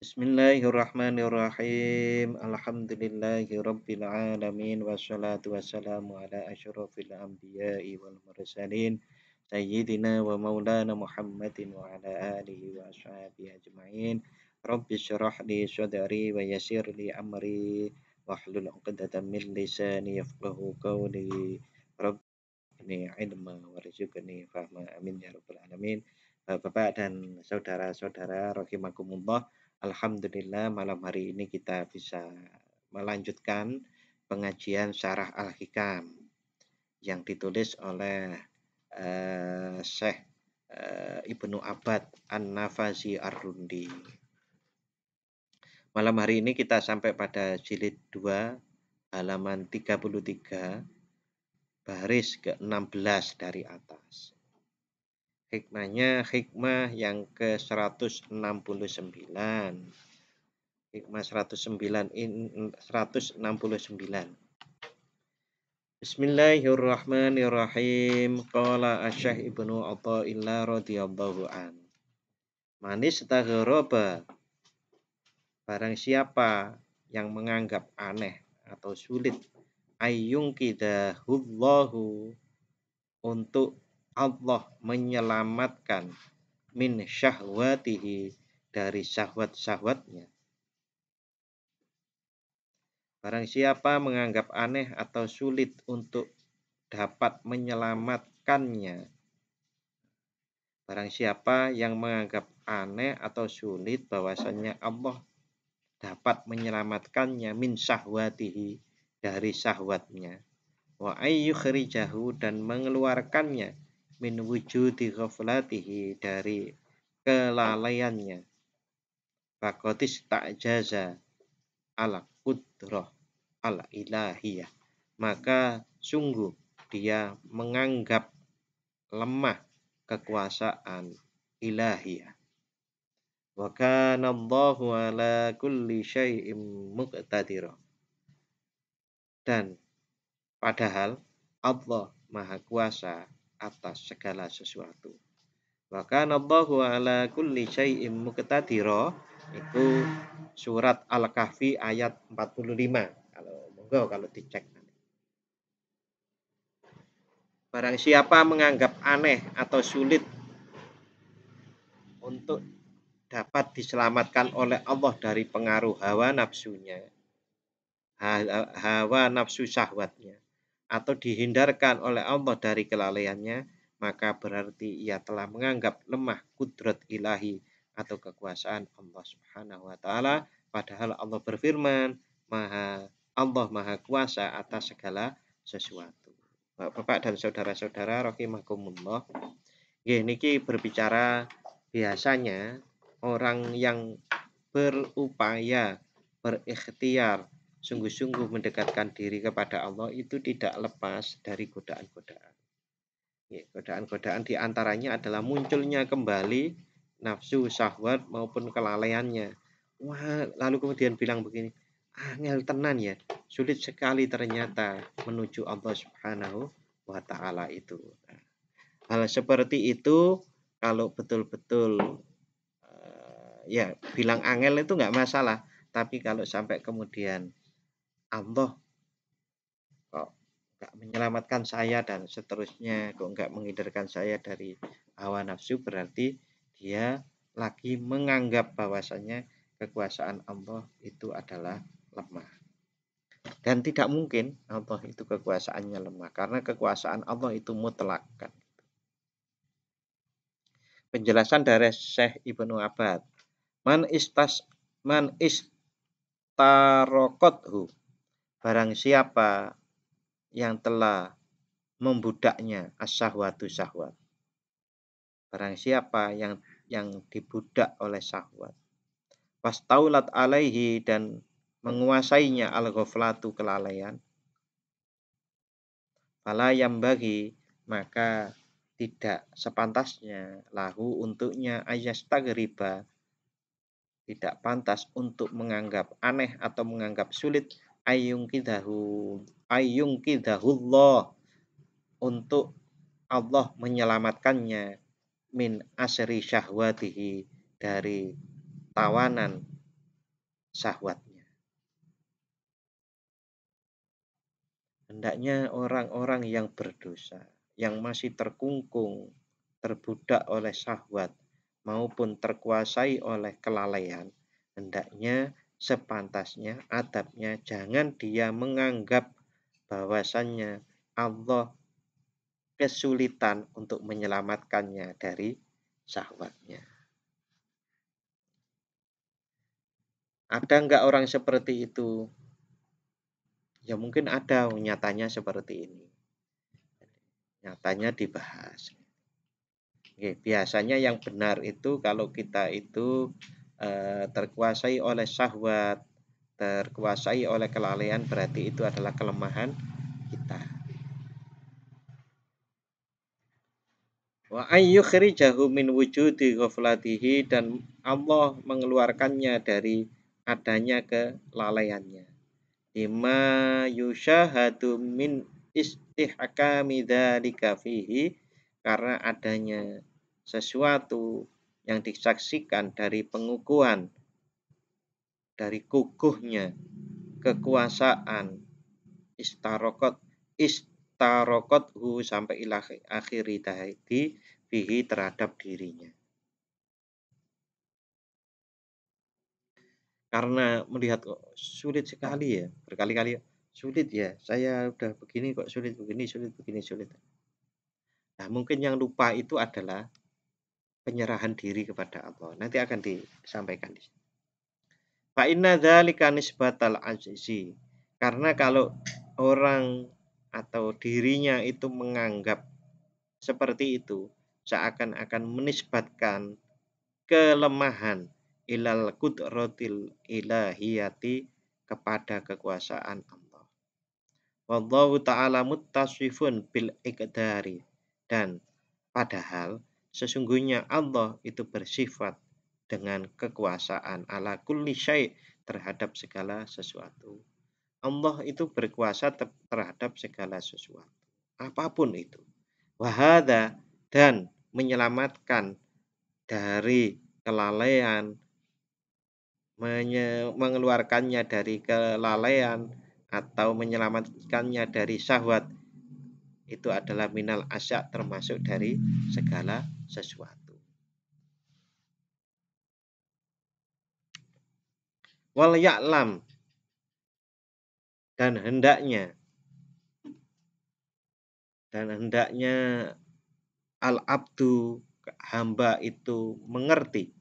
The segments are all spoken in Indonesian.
Bismillahirrahmanirrahim. Alhamdulillahirabbil alamin wassalatu wassalamu ala asyrofil anbiya'i wal mursalin sayyidina wa maulana Muhammadin wa ala alihi wa ashabihi ajma'in. Rabbi syrah li sadri wa yassir li amri wahlul 'uqdatam min lisani yafqahu qawli. Rabbi ilma warzuqni fahma. Amin ya rabbal alamin. Bapak dan saudara-saudara rahimakumullah. Alhamdulillah malam hari ini kita bisa melanjutkan pengajian Syarah Al-Hikam yang ditulis oleh Syekh Ibnu Abbad An-Nafazi Ar-Rundi. Malam hari ini kita sampai pada jilid 2 halaman 33 baris ke-16 dari atas. Hikmahnya hikmah yang ke-169. Hikmah 169. Bismillahirrahmanirrahim. Qala Asy-Syaikh Ibnu Athaillah radhiyallahu an. Man istaghraba, barang siapa yang menganggap aneh atau sulit ayyungkidahullahu, untuk Allah menyelamatkan min syahwatihi, dari syahwat-syahwatnya. Barang siapa menganggap aneh atau sulit untuk dapat menyelamatkannya. Barang siapa yang menganggap aneh atau sulit bahwasanya Allah dapat menyelamatkannya min syahwatihi, dari syahwatnya. Wa ayyukhrijahu, dan mengeluarkannya min wujudi ghaflatihi, dari kelalaiannya. Faqatis ta'jaza ala qudrah al ilahiyah, maka sungguh dia menganggap lemah kekuasaan ilahiyah. Wa kana Allahu ala kulli syai'in muqtadira, dan padahal Allah Maha Kuasa atas segala sesuatu. Wa kana Allahu ala kulli syai'in muqtadira, itu surat Al-Kahfi ayat 45. Kalau dicek. Barang siapa menganggap aneh atau sulit untuk dapat diselamatkan oleh Allah dari pengaruh hawa nafsunya, hawa nafsu syahwatnya, atau dihindarkan oleh Allah dari kelalaiannya, maka berarti ia telah menganggap lemah kudrat ilahi atau kekuasaan Allah Subhanahu wa taala, padahal Allah berfirman, Allah Maha Kuasa atas segala sesuatu. Bapak dan saudara-saudara rahimakumullah, niki berbicara biasanya orang yang berupaya, berikhtiar, sungguh-sungguh mendekatkan diri kepada Allah itu tidak lepas dari godaan-godaan. Godaan-godaan diantaranya adalah munculnya kembali nafsu syahwat maupun kelalaiannya. Wah, lalu kemudian bilang begini, angel tenan ya, sulit sekali ternyata menuju Allah Subhanahu wa taala itu. Hal seperti itu kalau betul-betul ya bilang angel itu nggak masalah, tapi kalau sampai kemudian Allah kok nggak menyelamatkan saya dan seterusnya, kok nggak menghindarkan saya dari hawa nafsu, berarti dia lagi menganggap bahwasanya kekuasaan Allah itu adalah lemah. Dan tidak mungkin Allah itu kekuasaannya lemah, karena kekuasaan Allah itu mutlak. Penjelasan dari Syekh Ibnu Abbad. Man istarokothu, barang siapa yang telah membudaknya asyahwatu syahwat. Barang siapa yang dibudak oleh syahwat. Wastaulat alaihi, dan menguasainya al-ghaflatu, kelalaian. Fala yang bagi, maka tidak sepantasnya lahu untuknya ayastagriba, tidak pantas untuk menganggap aneh atau menganggap sulit ayyungkidahullah, untuk Allah menyelamatkannya min asri syahwatihi, dari tawanan syahwatnya. Hendaknya orang-orang yang berdosa, yang masih terkungkung, terbudak oleh syahwat, maupun terkuasai oleh kelalaian, hendaknya sepantasnya adabnya jangan dia menganggap bahwasannya Allah kesulitan untuk menyelamatkannya dari syahwatnya. Ada enggak orang seperti itu? Ya mungkin ada, nyatanya seperti ini. Nyatanya dibahas. Oke, biasanya yang benar itu kalau kita itu terkuasai oleh syahwat, terkuasai oleh kelalaian, berarti itu adalah kelemahan kita. Wa ayyukhrijahu min wujudi ghaflatihi, dan Allah mengeluarkannya dari adanya kelalaiannya. Lima yushahadu min istihkami dzalika fihi, karena adanya sesuatu yang disaksikan dari pengukuhan, dari kukuhnya kekuasaan istarokothu sampai ila akhiri tahidi fihi, terhadap dirinya. Karena melihat kok sulit sekali ya, berkali-kali sulit ya, saya udah begini kok sulit begini, sulit begini, sulit. Nah, mungkin yang lupa itu adalah penyerahan diri kepada Allah. Nanti akan disampaikan di sini. Fa inna dzalika nisbatal ajzi. Karena kalau orang atau dirinya itu menganggap seperti itu, seakan-akan menisbatkan kelemahan ilal qudratil ilahiyati, kepada kekuasaan Allah. Wallahu ta'ala muttasifun bil iqdari, dan padahal sesungguhnya Allah itu bersifat dengan kekuasaan ala kulli syai', terhadap segala sesuatu. Allah itu berkuasa terhadap segala sesuatu, apapun itu. Wahada, dan menyelamatkan dari kelalaian, mengeluarkannya dari kelalaian atau menyelamatkannya dari syahwat, itu adalah minal asya, termasuk dari segala sesuatu. Wal ya'lam, dan hendaknya al abdu, hamba itu mengerti,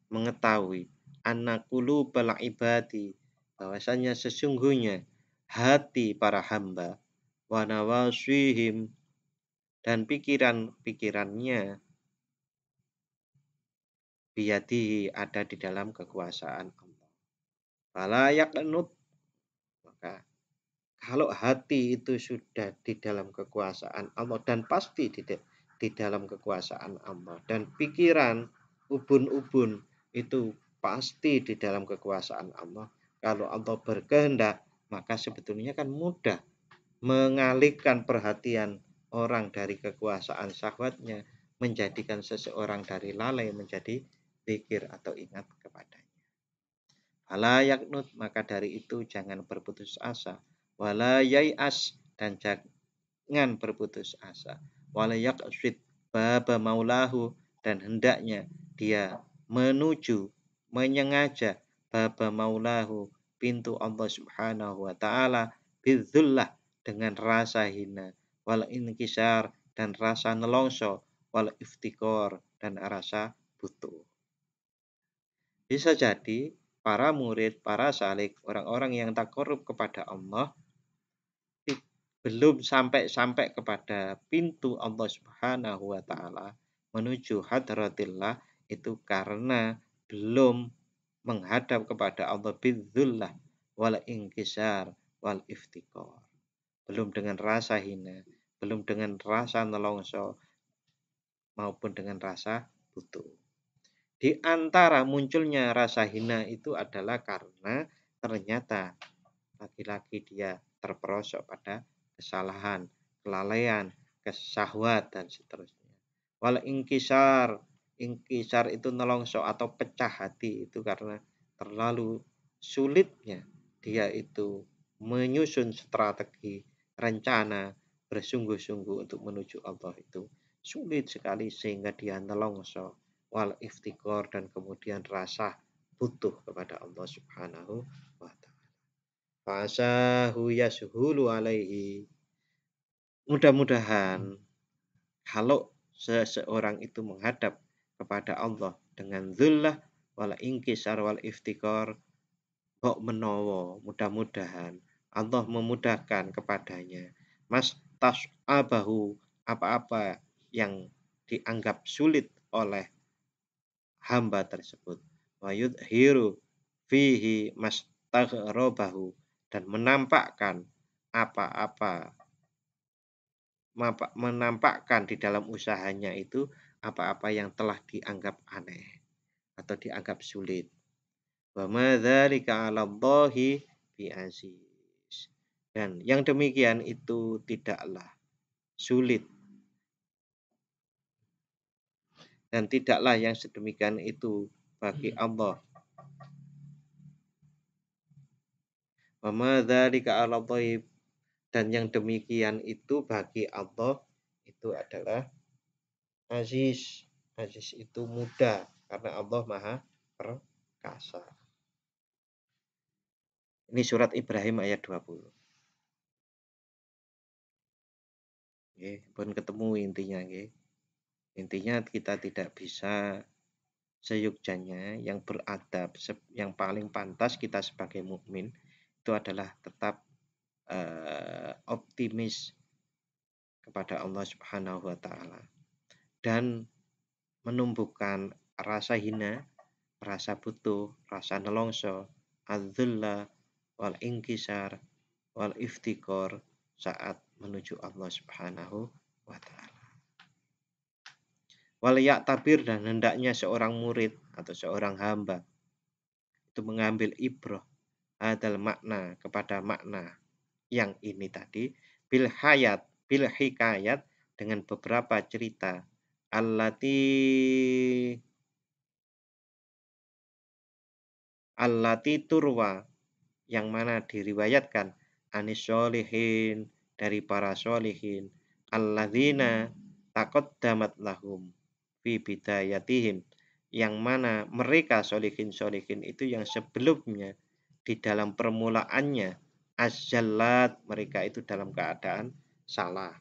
mengetahui anna qulubal ibadi, bahwasanya sesungguhnya hati para hamba, wa nawasihim, dan pikiran-pikirannya, biyadihi, ada di dalam kekuasaan Allah. Fala yaqnut, maka kalau hati itu sudah di dalam kekuasaan Allah, dan pasti di dalam kekuasaan Allah, dan pikiran ubun-ubun itu pasti di dalam kekuasaan Allah. Kalau Allah berkehendak, maka sebetulnya kan mudah mengalihkan perhatian orang dari kekuasaan syahwatnya, menjadikan seseorang dari lalai menjadi zikir atau ingat kepadanya. Fala yaknut, maka dari itu jangan berputus asa. Wala yai'as, dan jangan berputus asa. Wala yaqsid baba maulahu, dan hendaknya dia menuju, menyengaja baba maulahu, pintu Allah Subhanahu wa taala, bidzullah, dengan rasa hina, wal inkisar, dan rasa nelongso, wal iftikor, dan rasa butuh. Bisa jadi para murid, para salik, orang-orang yang takarrub kepada Allah, belum sampai kepada pintu Allah Subhanahu wa taala, menuju hadratillah, itu karena belum menghadap kepada Allah bidzullah wal inkisar wal iftikor. Belum dengan rasa hina, belum dengan rasa nelongso, maupun dengan rasa butuh. Di antara munculnya rasa hina itu adalah karena ternyata laki-laki dia terperosok pada kesalahan, kelalaian, kesahwat, dan seterusnya. Wal inkisar itu nelongso atau pecah hati, itu karena terlalu sulitnya dia itu menyusun strategi, rencana, bersungguh-sungguh untuk menuju Allah itu sulit sekali sehingga dia nelongso wal iftikor dan kemudian rasa butuh kepada Allah Subhanahu wa taala. Fasahu yasuhulu alaihi. Mudah-mudahan kalau seseorang itu menghadap kepada Allah dengan zullah wal inkisar wal iftikor, kok menowo, mudah-mudahan Allah memudahkan kepadanya mas tas abahu, apa-apa yang dianggap sulit oleh hamba tersebut, wa yudhiru fihi mastaghrabahu, dan menampakkan apa-apa, menampakkan di dalam usahanya itu apa-apa yang telah dianggap aneh atau dianggap sulit. Wa madzalika 'alallahi bi'aziz. Dan yang demikian itu tidaklah sulit dan tidaklah yang sedemikian itu bagi Allah. Wa madzalika 'alallahi, dan yang demikian itu bagi Allah itu adalah aziz. Aziz itu mudah karena Allah Maha Perkasa. Ini surat Ibrahim ayat 20. Nggih, pun ketemu intinya nggih. Intinya kita tidak bisa seyogjanya yang beradab, yang paling pantas kita sebagai mukmin itu adalah tetap optimis kepada Allah Subhanahu wa taala dan menumbuhkan rasa hina, rasa butuh, rasa nelongso, adzullah wal inkisar wal iftikor saat menuju Allah Subhanahu wa taala. Wal yaktabir, dan hendaknya seorang murid atau seorang hamba itu mengambil ibrah adal makna kepada makna yang ini tadi bil hikayat, dengan beberapa cerita allati turwa, yang mana diriwayatkan anis sholihin, dari para sholihin, alladzina taqaddamat lahum fi bidayatihim, yang mana mereka sholihin itu yang sebelumnya di dalam permulaannya azallat, mereka itu dalam keadaan salah.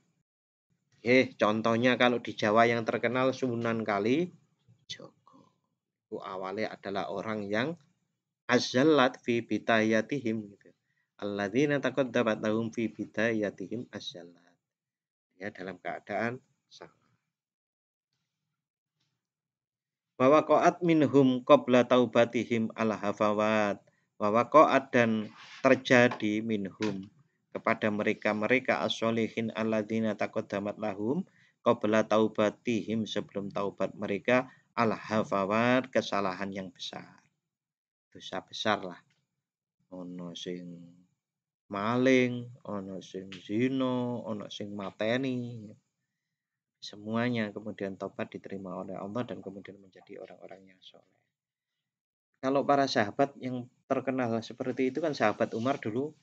Contohnya kalau di Jawa yang terkenal Sunan Kalijogo. Itu awalnya adalah orang yang azallat fi bidayatihim gitu. Alladzina taqaddamat lahum fi bidayatihim azallat. Ya, dalam keadaan salah. Wa waqa'at minhum qabla taubatihim al-hafawat. Wa waqa'at, dan terjadi minhum kepada mereka-mereka as-solihin alladzina taqaddamat lahum qabla taubatihim, sebelum taubat mereka, al-hafawat, kesalahan yang besar. Dosa besar lah. Ono sing maling, ono sing zina, ono sing mateni. Semuanya kemudian tobat diterima oleh Allah dan kemudian menjadi orang-orang yang soleh. Kalau para sahabat yang terkenal seperti itu kan sahabat Umar dulu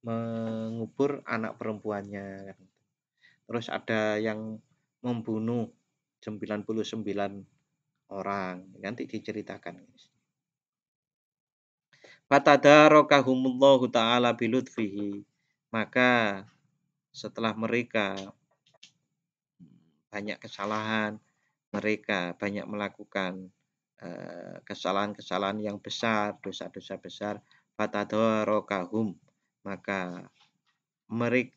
mengubur anak perempuannya. Terus ada yang membunuh 99 orang. Nanti diceritakan. Fatadarakahumullahu ta'ala bilutfihi. Maka setelah mereka banyak kesalahan, mereka banyak melakukan kesalahan-kesalahan yang besar, dosa-dosa besar, fatadarakahum, maka mereka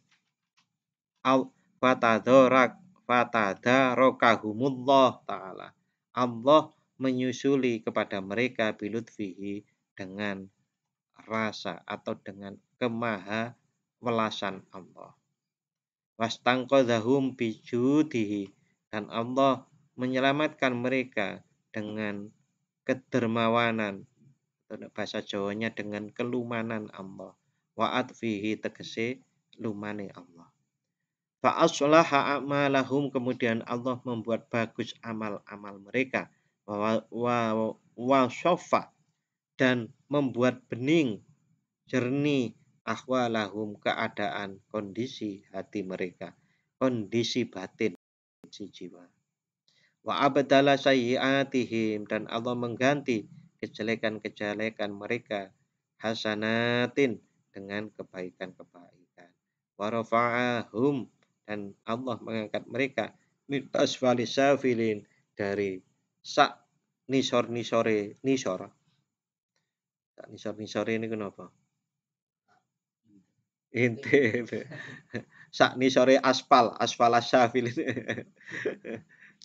fatadarakahumullah ta'ala, Allah menyusuli kepada mereka bilutfihi, dengan rasa atau dengan kemaha welasan Allah. Wastangqadzahum bijudihi, dan Allah menyelamatkan mereka dengan kedermawanan, bahasa Jawanya dengan kelumanan Allah. Wa atfihi, tegese lumane Allah. Fa aslaha a'malahum, kemudian Allah membuat bagus amal-amal mereka. Wa soffa, dan membuat bening, jernih ahwalahum, keadaan, kondisi hati mereka, kondisi batin si jiwa. Wa abdala sayyiatihim, dan Allah mengganti kejelekan-kejelekan mereka hasanatin, dengan kebaikan-kebaikan. Wa rafa'ahum, dan Allah mengangkat mereka min asfali safilin, dari sak nisor-nisore nisor. Sak nisor-nisore ini kenapa? Intip. Sak nisore aspal, asfal safilin.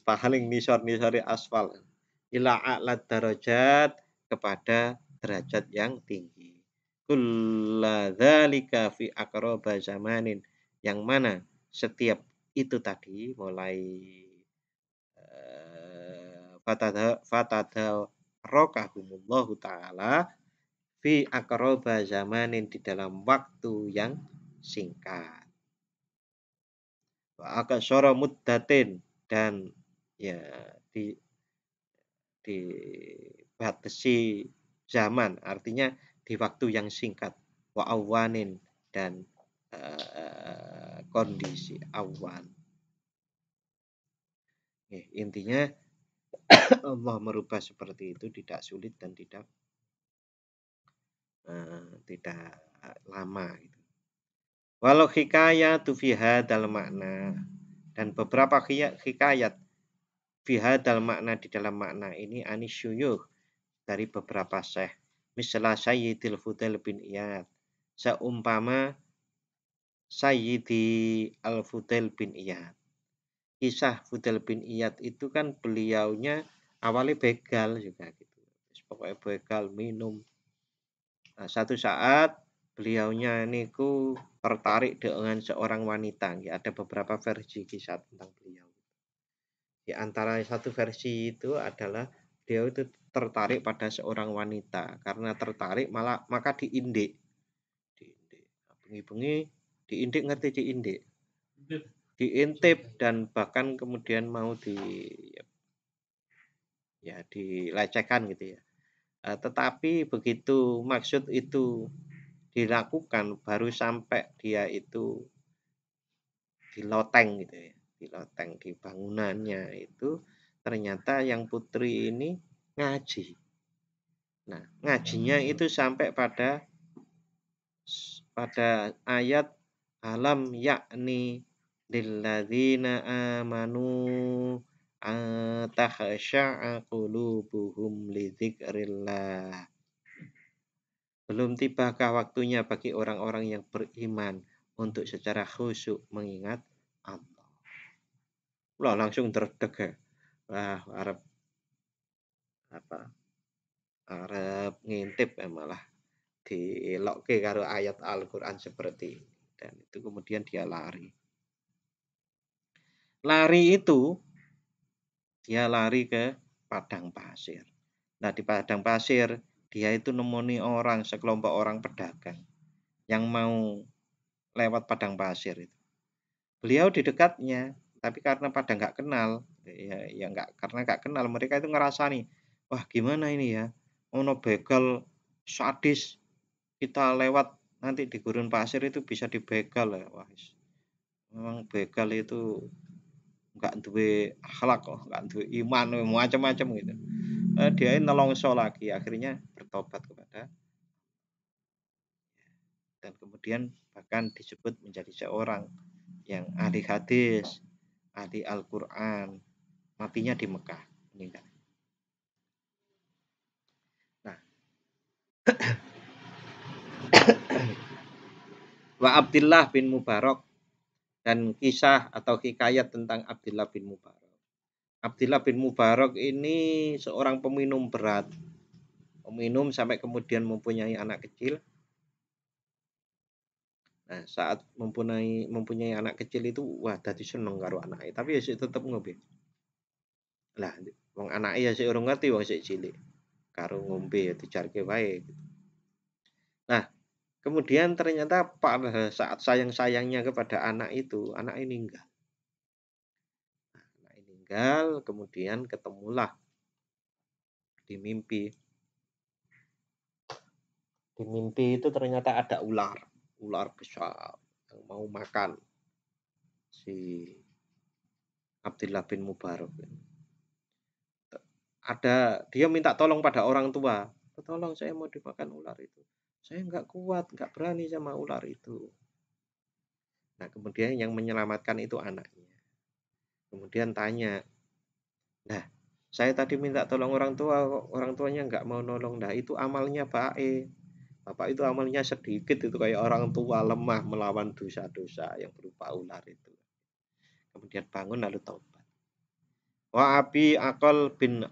Paling nisor-nisore aspal. Ila a'la darajat, kepada derajat yang tinggi. Kulla dzalika fi aqraba zamanin, yang mana setiap itu tadi mulai fatadharokahumullahu ta'ala fi aqraba zamanin, di dalam waktu yang singkat. Wa akasara muddatin, dan ya dibatasi zaman, artinya di waktu yang singkat. Wa awanin, dan kondisi awan. Intinya Allah merubah seperti itu tidak sulit dan tidak lama gitu. Walau hikayat fi hadzal makna, dan beberapa hikayat fi hadzal makna, di dalam makna ini, anisyuyuh, dari beberapa syekh, misalnya Sayyidil Fudail bin Iyad, seumpama Sayyidi Al-Fudail bin Iyad. Kisah Fudail bin Iyad itu kan beliaunya awalnya begal juga gitu. Pokoknya begal, minum. Nah, satu saat beliaunya niku tertarik dengan seorang wanita. Ya, ada beberapa versi kisah tentang beliau. Di antara satu versi itu adalah beliau itu tertarik pada seorang wanita. Karena tertarik maka diindik. Bengi-bengi diindik, ngerti diindik? Diintip, dan bahkan kemudian mau dilecehkan gitu ya. Tetapi begitu maksud itu dilakukan, baru sampai dia itu di loteng gitu ya, di loteng, di bangunannya itu ternyata yang putri ini ngaji. Nah, ngajinya itu sampai pada ayat alam yakni lilladzina amanu takhsha'a qulubuhum lidzikrillah. Belum tibakah waktunya bagi orang-orang yang beriman untuk secara khusyuk mengingat Allah. Lah langsung terdeg ya. Wah, arep ngintip malah dilokke karo ayat Al-Qur'an seperti ini. Dan itu kemudian dia lari. Dia lari ke padang pasir. Nah, di padang pasir dia itu nemoni orang, sekelompok orang pedagang yang mau lewat padang pasir itu. Beliau di dekatnya, tapi karena pada nggak kenal, karena nggak kenal, mereka itu ngerasa nih, wah gimana ini ya, ono begal sadis, kita lewat nanti di gurun pasir itu bisa dibegal ya. Wah, memang begal itu nggak duwe akhlak kok, nggak duwe iman, macam-macam gitu. Dia nelongso lagi, akhirnya bertobat kepada, dan kemudian bahkan disebut menjadi seorang yang ahli hadis, ahli Al-Quran, matinya di Mekah, meninggal. Nah, wa Abdullah bin Mubarak, dan kisah atau hikayat tentang Abdullah bin Mubarak. Abdullah bin Mubarak ini seorang peminum berat, peminum sampai kemudian mempunyai anak kecil. Nah, saat mempunyai anak kecil itu, wah dadi seneng karo anaknya, tapi ya sik tetep ngombe. Lah, wong anake ya sik urung ngerti, wong sik cilik. Karo ngombe ya dijarke wae. Nah, kemudian ternyata pada saat sayang-sayangnya kepada anak itu, anak ini meninggal. Nah, anak ini meninggal, kemudian ketemulah di mimpi Di mimpi itu ternyata ada ular besar yang mau makan si Abdullah bin Mubarak. Dia minta tolong pada orang tua. Tolong saya mau dimakan ular itu. Saya nggak kuat, nggak berani sama ular itu. Nah, kemudian yang menyelamatkan itu anaknya. Kemudian tanya, nah, saya tadi minta tolong orang tua, orang tuanya nggak mau nolong. Nah, itu amalnya baik. Bapak itu amalnya sedikit, itu kayak orang tua lemah melawan dosa-dosa yang berupa ular itu. Kemudian bangun lalu taubat. Wa Abi Akol bin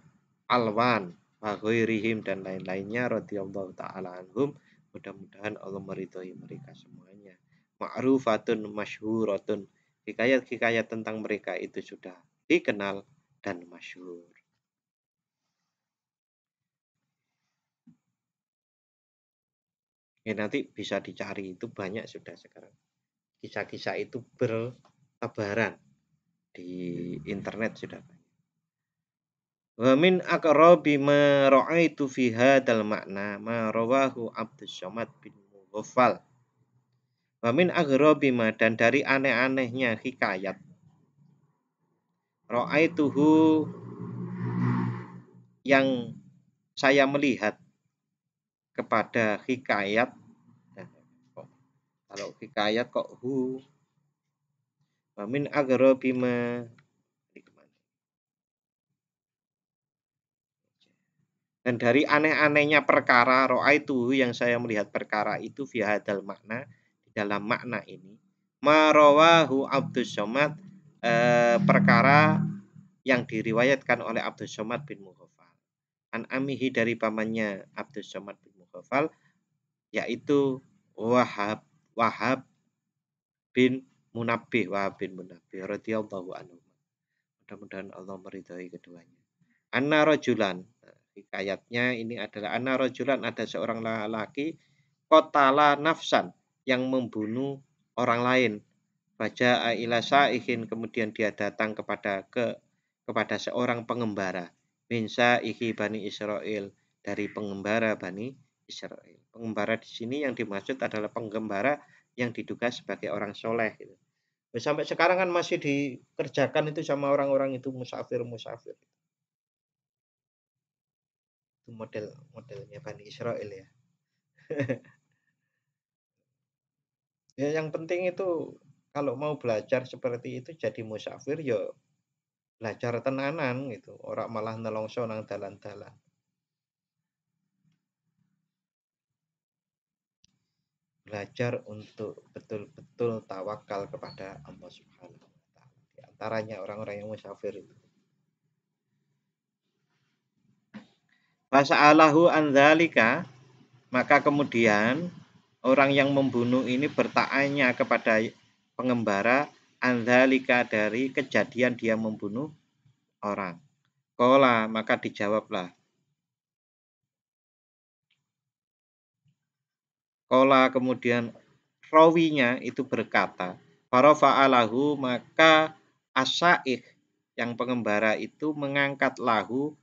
Alwan wa ghairihim dan lain-lainnya radhiyallahu taala anhum, mudah-mudahan Allah meridhai mereka semuanya. Ma'rufatun masyhuratun, hikayat-hikayat tentang mereka itu sudah dikenal dan masyhur. Ya, nanti bisa dicari, itu banyak sudah sekarang. Kisah-kisah itu bertebaran di internet sudah banyak. Wa min aqrabi ma ra'aitu fi hadzal makna ma rawahu Abdus Somad bin Mughaffal. Wa min aghrabi ma, dan dari aneh-anehnya hikayat. Ra'aituhu, yang saya melihat kepada hikayat. Kalau hikayat kok hu. Wa min aghrabi ma, dan dari aneh-anehnya perkara, itu yang saya melihat perkara itu fi hadzal makna, di dalam makna ini, marawahu Abdus Somad, perkara yang diriwayatkan oleh Abdus Somad bin Mughaffal an amihi, dari pamannya Abdus Somad bin Mughaffal, yaitu Wahab bin Munabbih radhiyallahu anhu. Mudah-mudahan Allah meridhai keduanya. Anna rajulan, hikayatnya ini adalah anna rajulan, ada seorang lelaki qatala nafsan, yang membunuh orang lain. Baja ila saihin, kemudian dia datang kepada seorang pengembara. Min saihi Bani Israel, dari pengembara Bani Israel. Pengembara di sini yang dimaksud adalah pengembara yang diduga sebagai orang soleh. Gitu. Sampai sekarang kan masih dikerjakan itu sama orang-orang itu, musafir. Itu modelnya Bani Israel ya. Ya, yang penting itu kalau mau belajar seperti itu jadi musafir ya belajar tenanan gitu, orang malah nelongso nang dalan-dalan. Belajar untuk betul-betul tawakal kepada Allah Subhanahu wa taala. Di antaranya orang-orang yang musafir itu. Fasa'alahu an dzalika, maka kemudian orang yang membunuh ini bertanya kepada pengembara andzalika, dari kejadian dia membunuh orang. Qala, maka dijawablah. Qala, kemudian rawinya itu berkata, farafa'alahu, maka asyaikh, yang pengembara itu mengangkat lahu,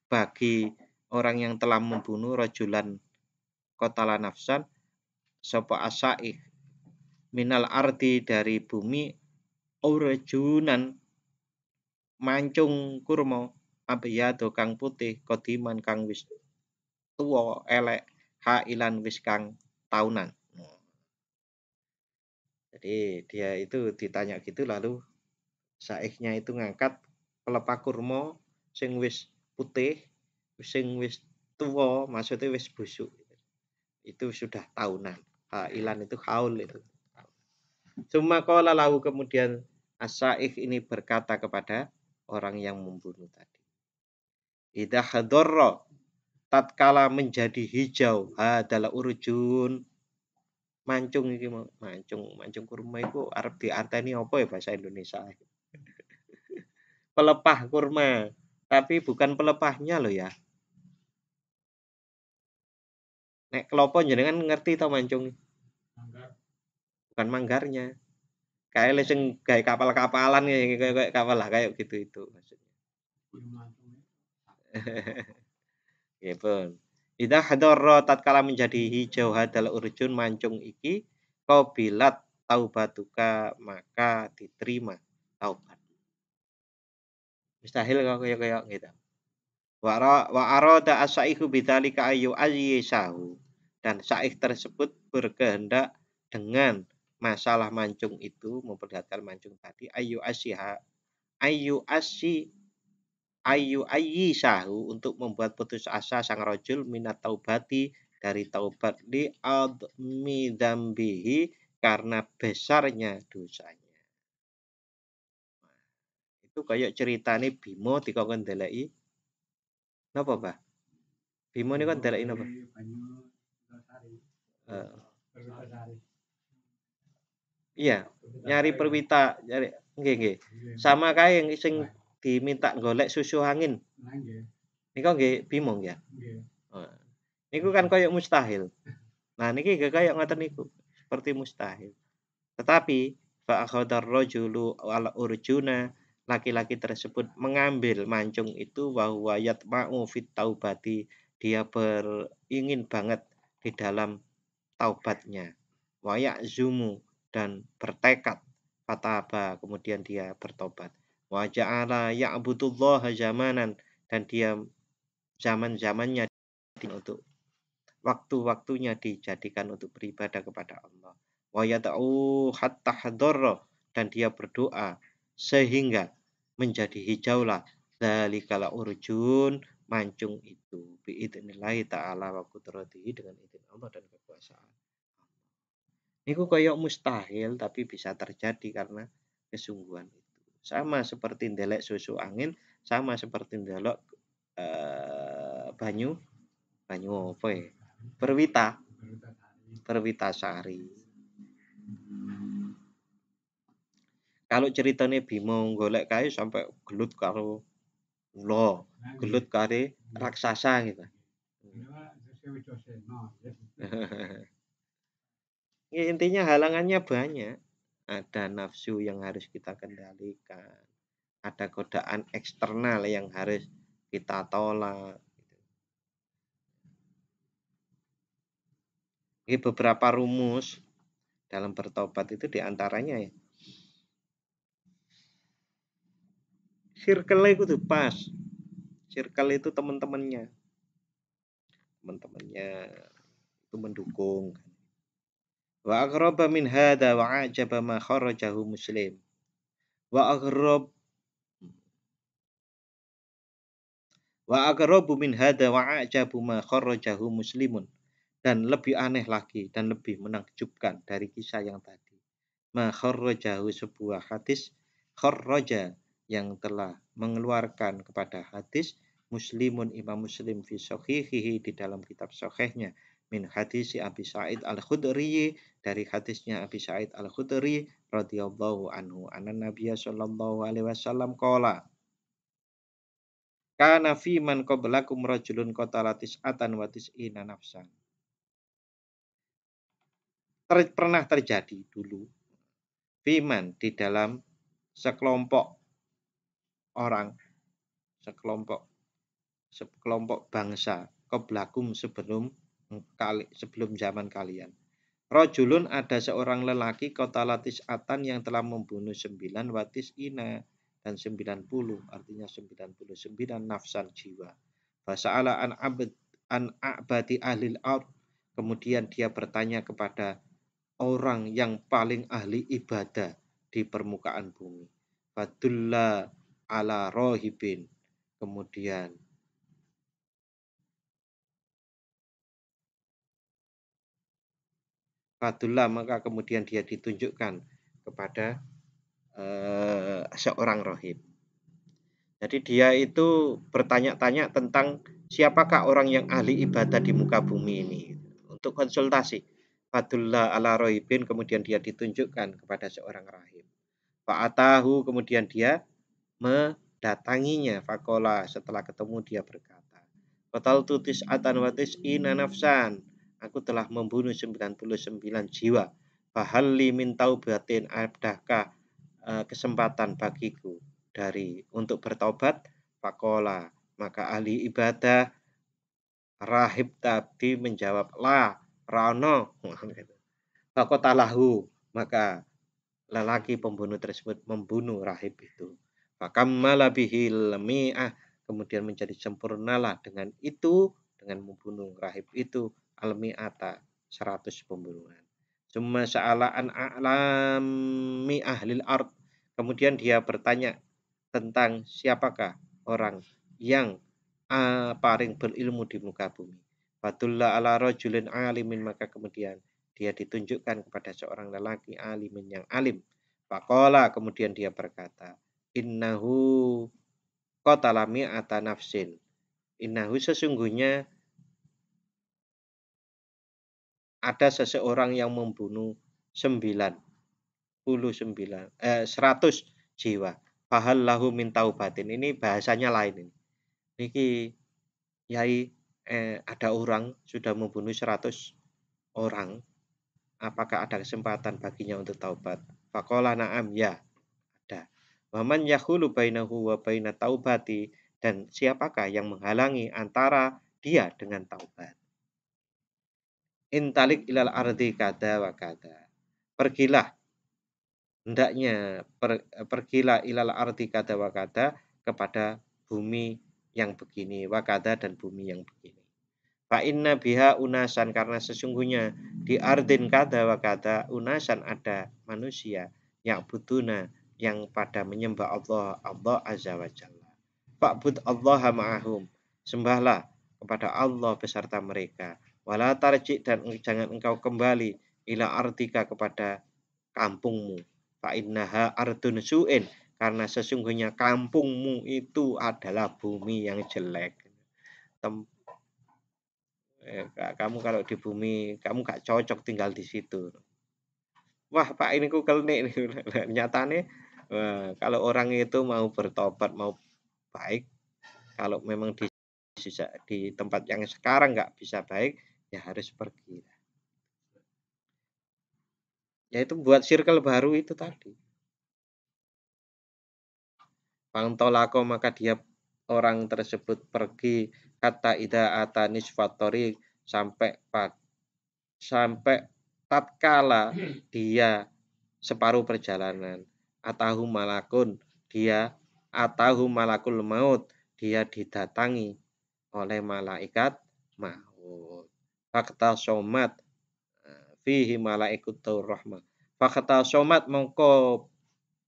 bagi orang yang telah membunuh rajulan qatala nafsan, sapa asyaikh minal ardi, dari bumi, urjunan, mancung kurma, abyado kang putih, kodiman kang wis tuwa elek, hailan wis kang taunan. Jadi dia itu ditanya gitu, lalu saikhnya itu ngangkat pelepah kurma sing wis putih, sing wis tuwa, maksudnya wis busuk. Itu sudah tahunan. Hailan itu haul itu. Cuma qala lahu, kemudian as-saikh ini berkata kepada orang yang membunuh tadi. Idza hadarra, tatkala menjadi hijau, adalah urjun, mancung iki, mancung kurma itu arep diarteni apa ya bahasa Indonesia? Pelepah kurma, tapi bukan pelepahnya loh ya. Nek kelopo jenengan ngerti tau mancung? Bukan manggarnya. Kayak sing gawe kapal-kapalan kayak kapal lah kayak gitu itu maksudnya. Ya pun. Idza hadara tatkala menjadi hijau hadal urjun mancung iki qabilat taubatuka maka diterima taubat. Mustahil kaya gitu. Wa arada asaihu bidzalika ayu ayyisahu. Dan saih tersebut berkehendak dengan masalah mancung itu memperlihatkan mancung tadi ayu asyi ayu ayyisahu untuk membuat putus asa sang rajul minat taubati dari taubat li admi dzambihi karena besarnya dosanya. Itu kayak ceritane Bimo dikongkon ndeleki napa, Mbah? Bimo niku ndeleki napa? Heeh. Iya, nyari perwita, nyari nggih nggih. Sama kae yang sing diminta golek susu angin. Niku nggih Bimo ya. Heeh. Niku kan koyo mustahil. Nah niki nggih kaya ngoten niku, seperti mustahil. Tetapi fa akhadar rajulu wal urjuna laki-laki tersebut mengambil mancung itu wa huwa yatma'u fit taubati dia beringin banget di dalam taubatnya wa ya'zumu dan bertekad fataba kemudian dia bertobat wa ja'ala ya'budullaha zamanan dan dia zaman-zamannya untuk waktu-waktunya dijadikan untuk beribadah kepada Allah. Wa yad'u hatta hadarra dan dia berdoa sehingga menjadi hijaulah dzalikal urjun mancung itu biidznillah taala wa qudratihi dengan izin Allah dan kekuasaan. Niku koyok mustahil tapi bisa terjadi karena kesungguhan itu. Sama seperti ndelek susu angin, sama seperti ndelok banyu banyu apa ya? Perwita, Perwitasari. Kalau ceritanya Bimo golek kayu sampai gelut karo ula, gelut kare raksasa gitu. Ya, intinya halangannya banyak. Ada nafsu yang harus kita kendalikan. Ada godaan eksternal yang harus kita tolak. Ini beberapa rumus dalam bertobat itu diantaranya ya. Circle itu pas. Circle itu teman-temannya. Teman-temannya itu mendukung. Wa aghraba min hada wa ajaba ma kharajahu Muslim. Wa aghrab wa aghrabu min hada wa ajabu ma kharajahu Muslimun. Dan lebih aneh lagi dan lebih menakjubkan dari kisah yang tadi. Ma kharajahu sebuah hadis kharaja yang telah mengeluarkan kepada hadis Muslimun Imam Muslim fi sahihihi di dalam kitab sahihnya min hadis Abi Sa'id Al-Khudri dari hadisnya Abi Sa'id Al-Khudri radhiyallahu anhu anna Nabiya sallallahu alaihi wasallam qala kana fi man qablakum rajulun qatala tis'atan wa tis'ina nafsan. Pernah terjadi dulu fiman di dalam sekelompok orang, sekelompok bangsa qablakum sebelum zaman kalian. Rajulun ada seorang lelaki qatala tis'atan yang telah membunuh 9 watis ina dan 90 artinya 99 nafsan jiwa. Fasa'ala an a'badi ahlil ard kemudian dia bertanya kepada orang yang paling ahli ibadah di permukaan bumi. Fadulla ala rohibin kemudian Fadullah maka kemudian dia ditunjukkan kepada seorang rohib. Jadi dia itu bertanya-tanya tentang siapakah orang yang ahli ibadah di muka bumi ini. Untuk konsultasi. Fadullah ala rohibin kemudian dia ditunjukkan kepada seorang rahib. Fa'atahu kemudian dia mendatanginya. Fakola setelah ketemu dia berkata. Qatal tutis atan watis ina nafsan. Aku telah membunuh 99 jiwa. Fahalli min taubatin adakah kesempatan bagiku dari untuk bertobat? Fakola maka ahli ibadah Rahib tadi menjawab, la, rano. Fakotalahu, maka lelaki pembunuh tersebut membunuh rahib itu. Fakammala bihil mi'ah, kemudian menjadi sempurnalah dengan itu, dengan membunuh rahib itu, al-mi'ata, 100 pembunuhan. Summa sa'ala an a'lami ahlil ard, kemudian dia bertanya tentang siapakah orang yang paling berilmu di muka bumi. Fatulla ala rajulin alimin, maka kemudian dia ditunjukkan kepada seorang lelaki alimin yang alim. Faqala, kemudian dia berkata, innahu qatala mi'ata nafsin. Innahu, sesungguhnya ada seseorang yang membunuh 100 jiwa. Fahal lahu min taubatin. Ini bahasanya lain ini. Niki yai ada orang sudah membunuh 100 orang. Apakah ada kesempatan baginya untuk taubat? Faqala na'am, ya, ada. Waman yahulu bainahu wa baina taubati, dan siapakah yang menghalangi antara dia dengan taubat? Intalik ilal ardi kada wa kada. Pergilah, hendaknya pergilah ilal ardi kada wa kada, kepada bumi yang begini, wa kada, dan bumi yang begini. Fa inna biha unasan, karena sesungguhnya di ardin kada wa kada unasan, ada manusia yang buduna, yang pada menyembah Allah, Allah azza wa jalla. Fa'bud Allah ma'ahum, sembahlah kepada Allah beserta mereka. Wala tarji, dan jangan engkau kembali ila ardika, kepada kampungmu. Fa innaha ardun su'in, karena sesungguhnya kampungmu itu adalah bumi yang jelek. Kamu kalau di bumi, kamu gak cocok tinggal di situ. Wah, Pak, ini ku kelnik. Nyatane kalau orang itu mau bertobat, mau baik, kalau memang di tempat yang sekarang nggak bisa baik, ya harus pergi. Yaitu buat circle baru itu tadi. Pangtolako, maka dia, orang tersebut pergi, kata ida ata nisfatori, sampai tatkala dia separuh perjalanan, atahu malakun, malakul maut, dia didatangi oleh malaikat maut. Fakta somat fihi malaikatur rahmah. Fakta somat, mongko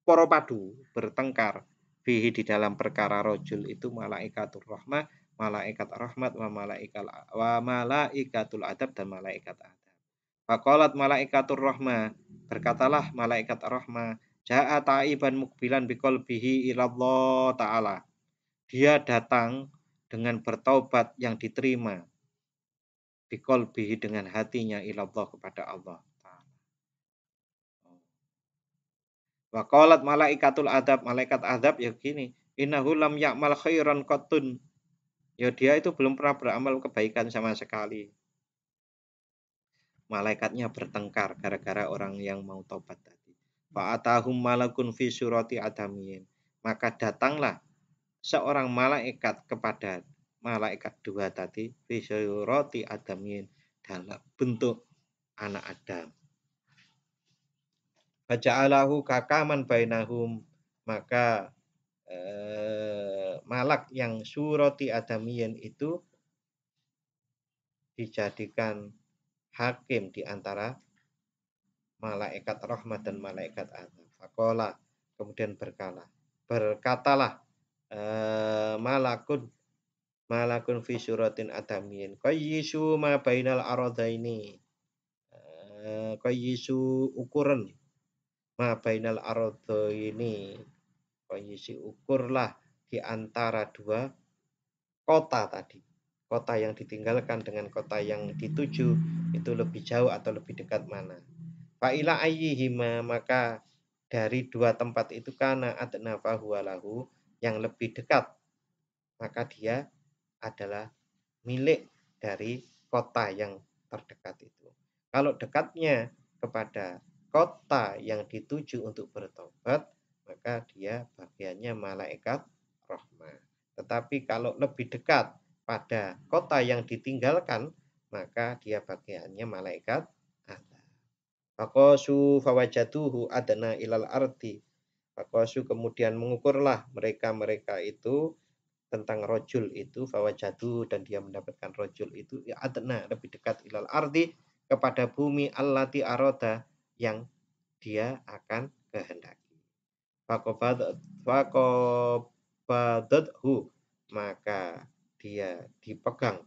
poro padu bertengkar, fihi, di dalam perkara rojul itu, malaikatur rahmah, malaikat rahmat, wa malaikatul adab, dan malaikat adab. Faqalat malaikatur rahmah, berkatalah malaikat rahmah, ja'a ta'iban mukbilan biqalbihi ilallah ta'ala. Dia datang dengan bertaubat yang diterima, biqalbihi, dengan hatinya, ilallah, kepada Allah ta'ala. Waqalat malaikatul adab, malaikat adab ya gini, innahu lam ya'mal khairan qattun. Ya dia itu belum pernah beramal kebaikan sama sekali. Malaikatnya bertengkar gara-gara orang yang mau tobat tadi. Fa'atahum malakun fi surati adamiyin. Maka datanglah seorang malaikat kepada malaikat dua tadi, fi surati adamiyin, dalam bentuk anak Adam. Faja'alahu kakaman bainahum, maka malak yang surati adamiyin itu dijadikan hakim di antara malaikat rahmat dan malaikat azab. Faqala, kemudian berkatalah malakun fi suratin adamiyin, qayyisu ma bainal aradaini, qayyisu ukuran ma bainal aradaini, qayyisi ukurlah di antara dua kota tadi. Kota yang ditinggalkan dengan kota yang dituju itu lebih jauh atau lebih dekat mana? Fa'ila ayyihima, maka dari dua tempat itu, kana adna fahuwalahu, yang lebih dekat, maka dia adalah milik dari kota yang terdekat itu. Kalau dekatnya kepada kota yang dituju untuk bertobat, maka dia bagiannya malaikat rahmah. Tetapi kalau lebih dekat pada kota yang ditinggalkan, maka dia bagiannya malaikat azab. Faqasu fawajatuhu adna ilal ardi. Faqasu kemudian mengukurlah mereka itu tentang rojul itu fawajadu, dan dia mendapatkan rojul itu ya adna lebih dekat ilal ardi kepada bumi allati aroda yang dia akan kehendaki. Fakobadathu, maka dia dipegang,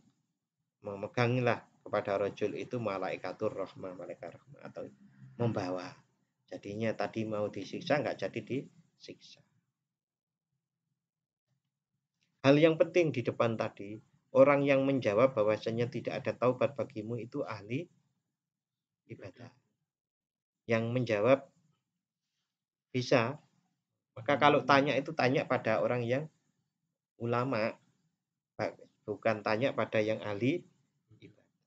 memegangilah kepada rojul itu malaikatur rahmah, malaikat rahmah, atau membawa. Jadinya tadi mau disiksa nggak jadi disiksa. Hal yang penting di depan tadi, orang yang menjawab bahwasanya tidak ada taubat bagimu itu ahli ibadah. Yang menjawab bisa, maka kalau tanya itu tanya pada orang yang ulama, bukan tanya pada yang ahli ibadah.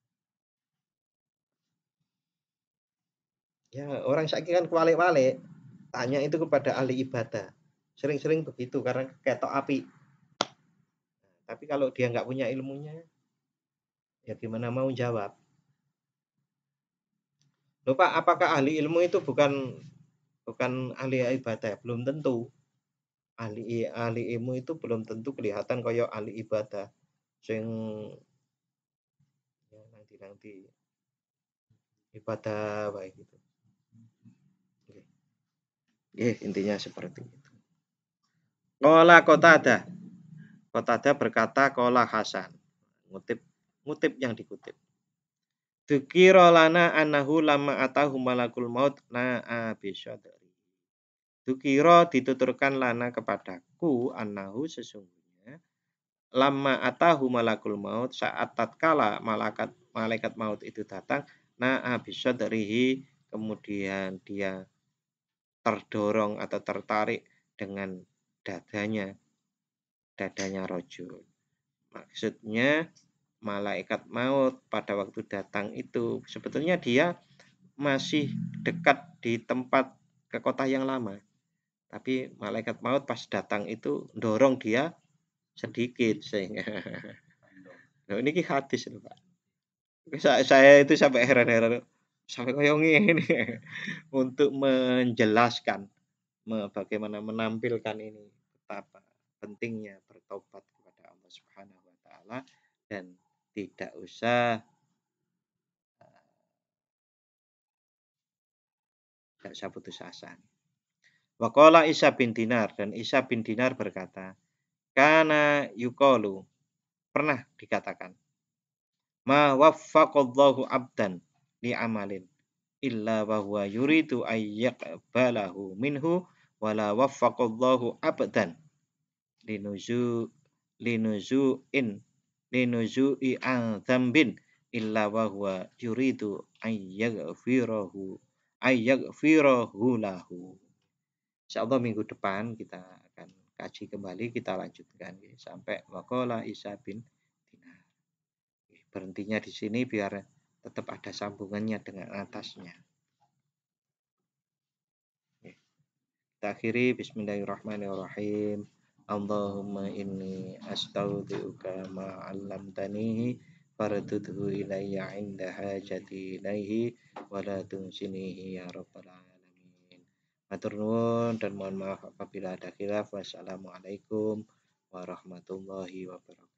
Ya, orang saiki kan kualik-walik, tanya itu kepada ahli ibadah. Sering-sering begitu karena ketok api. Tapi kalau dia nggak punya ilmunya, ya gimana mau jawab? Loh Pak, apakah ahli ilmu itu bukan ahli ibadah? Belum tentu. Ahli ilmu itu belum tentu kelihatan kayak ahli ibadah. Sing ya nanti ibadah baik gitu. Intinya seperti itu. Qala Qatadah berkata qala Hasan. Ngutip yang dikutip. Dzukira lana annahu lamma atahu malakul maut na'a bisyadri. Dzukira dituturkan lana kepadaku annahu sesungguhnya lamma atahu malakul maut, saat tatkala malaikat maut itu datang, na'a bisyadrihi, kemudian dia terdorong atau tertarik dengan dadanya rojul. Maksudnya malaikat maut pada waktu datang itu sebetulnya dia masih dekat di tempat ke kota yang lama. Tapi malaikat maut pas datang itu dorong dia sedikit sehingga loh, ini hadis loh Pak. Saya itu sampai heran-heran sampai koyo ngene untuk menjelaskan bagaimana menampilkan ini betapa pentingnya bertobat kepada Allah Subhanahu wa taala dan tidak usah putus asa. Waqala Isa bin Dinar, dan Isa bin Dinar berkata, kana yuqalu, pernah dikatakan, ma waffaqallahu abdan li amalin illa wa huwa yuridu ayyaqbalahu minhu wala waffaqallahu abdan linuzu linuzuin linuzu'i an dzambin illa wa huwa yuridu ayyagfirahu lahu. Insyaallah minggu depan kita akan kaji kembali, kita lanjutkan sampai waqala Isa bin Dinar. Berhentinya di sini biar tetap ada sambungannya dengan atasnya. Kita akhiri bismillahirrahmanirrahim. Allahumma inni astaudhi'uka ma 'allamtanihi fardudhu ilayya 'inda hajati ilaihi wa la tunsinihi ya rabbal alamin. Matur nuwun dan mohon maaf apabila ada khilaf. Wassalamualaikum warahmatullahi wabarakatuh.